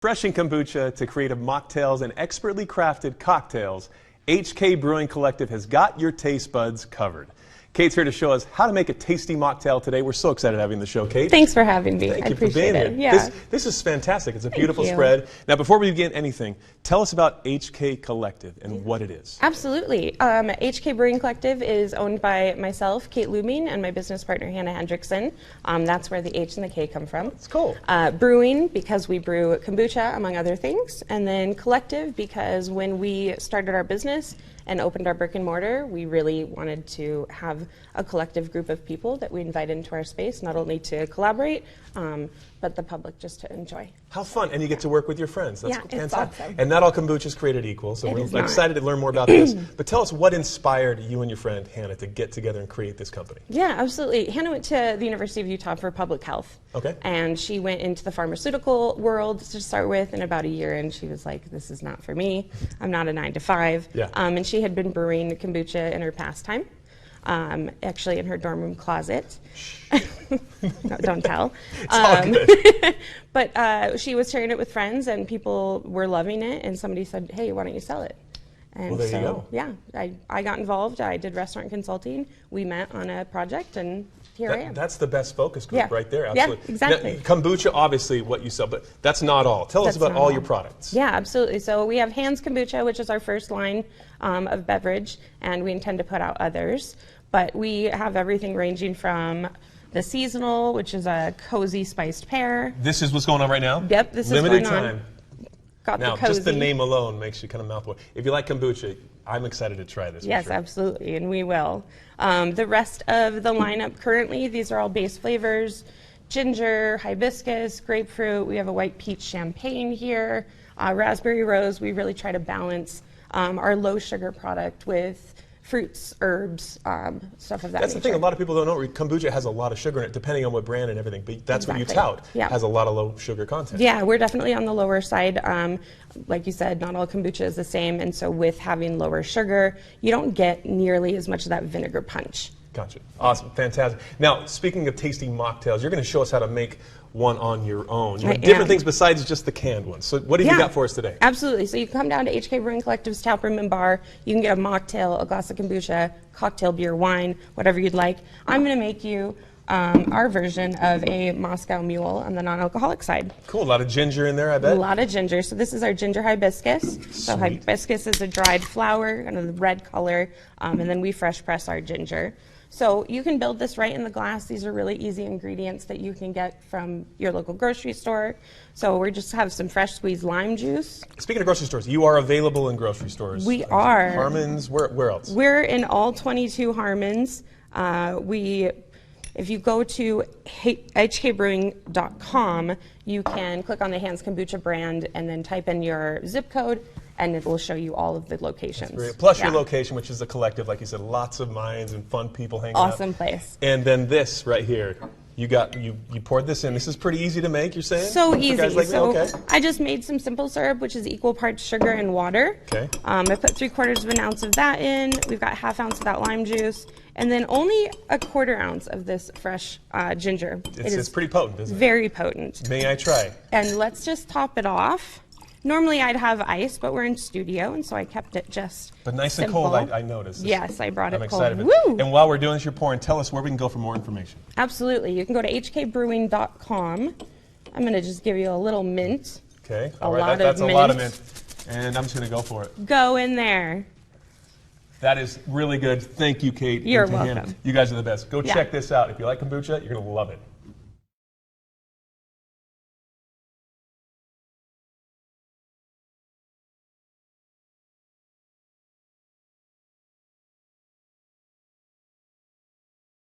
Refreshing kombucha to creative mocktails and expertly crafted cocktails, HK Brewing Collective has got your taste buds covered. Kate's here to show us how to make a tasty mocktail today. We're so excited having the show, Kate. Thanks for having me. Thank you for being it. here. Yeah. This is fantastic. It's a beautiful spread. Now, before we begin anything, tell us about HK Collective and what it is. Absolutely. HK Brewing Collective is owned by myself, Kate Lumine, and my business partner, Hannah Hendrickson. That's where the H and the K come from. It's cool. Brewing, because we brew kombucha, among other things. And then Collective, because when we started our business and opened our brick and mortar, we really wanted to have a collective group of people that we invite into our space, not only to collaborate, but the public just to enjoy. How fun, and you get to work with your friends. That's fantastic. It's awesome. And not all kombucha is created equal, so we're not. excited to learn more about this. But tell us what inspired you and your friend Hannah to get together and create this company. Yeah, absolutely. Hannah went to the University of Utah for public health. Okay. And she went into the pharmaceutical world to start with in about a year, and she was like, this is not for me. I'm not a 9-to-5. Yeah. And she had been brewing kombucha in her pastime. Actually in her dorm room closet. No, don't tell. It's all good. But she was sharing it with friends, and people were loving it, and somebody said, hey, why don't you sell it? And well, there you go. Yeah, I got involved. I did restaurant consulting. We met on a project, and here I am. That's the best focus group right there. Absolutely. Yeah, exactly. Now, kombucha, obviously, what you sell, but that's not all. Tell us about all your products. Yeah, absolutely. So we have Hands Kombucha, which is our first line of beverage, and we intend to put out others. But we have everything ranging from the seasonal, which is a cozy spiced pear. This is what's going on right now? Yep, this is limited going on. time. Got now, the cozy. just the name alone makes you kind of mouthwater. If you like kombucha, I'm excited to try this. Yes, sure. absolutely, and we will. The rest of the lineup currently, these are all base flavors: ginger, hibiscus, grapefruit. We have a white peach champagne here, raspberry rose. We really try to balance our low sugar product with fruits, herbs, stuff of that That's nature. the thing, a lot of people don't know. Kombucha has a lot of sugar in it, depending on what brand and everything, but that's what you tout, has a lot of low sugar content. Yeah, we're definitely on the lower side. Like you said, not all kombucha is the same, and so with having lower sugar, you don't get nearly as much of that vinegar punch. Gotcha. Awesome. Fantastic. Now, speaking of tasty mocktails, you're going to show us how to make one on your own. You have different things besides just the canned ones. So what have you got for us today? Absolutely. So you come down to HK Brewing Collective's tap room and bar. You can get a mocktail, a glass of kombucha, cocktail, beer, wine, whatever you'd like. I'm going to make you our version of a Moscow Mule on the non-alcoholic side. Cool. A lot of ginger in there, I bet. A lot of ginger. So this is our ginger hibiscus. Sweet. So hibiscus is a dried flower, kind of the red color, and then we fresh press our ginger. So you can build this right in the glass. These are really easy ingredients that you can get from your local grocery store. So we just have some fresh squeezed lime juice. Speaking of grocery stores, you are available in grocery stores. We are. Harmon's, where else? We're in all 22 Harmon's. If you go to hkbrewing.com, you can click on the Hands Kombucha brand and then type in your zip code, and it will show you all of the locations. Plus your location, which is a collective, like you said, lots of minds and fun people hanging out. Awesome place. And then this right here, you poured this in. This is pretty easy to make, you're saying? So easy. For guys like so me? Okay. I just made some simple syrup, which is equal parts sugar and water. Okay. I put 3/4 of an ounce of that in. We've got 1/2 ounce of that lime juice, and then only 1/4 ounce of this fresh ginger. It's pretty potent, isn't it? Very potent. May I try? And let's just top it off. Normally I'd have ice, but we're in studio, and so I kept it just But nice simple. and cold, I noticed. Yes, I brought it cold. I'm excited. Woo! And while we're doing this, you're pouring, tell us where we can go for more information. Absolutely. You can go to hkbrewing.com. I'm going to just give you a little mint. Okay. All right. That's a lot of mint. And I'm just going to go for it. Go in there. That is really good. Thank you, Kate. You're welcome. You guys are the best. Go check this out. If you like kombucha, you're going to love it.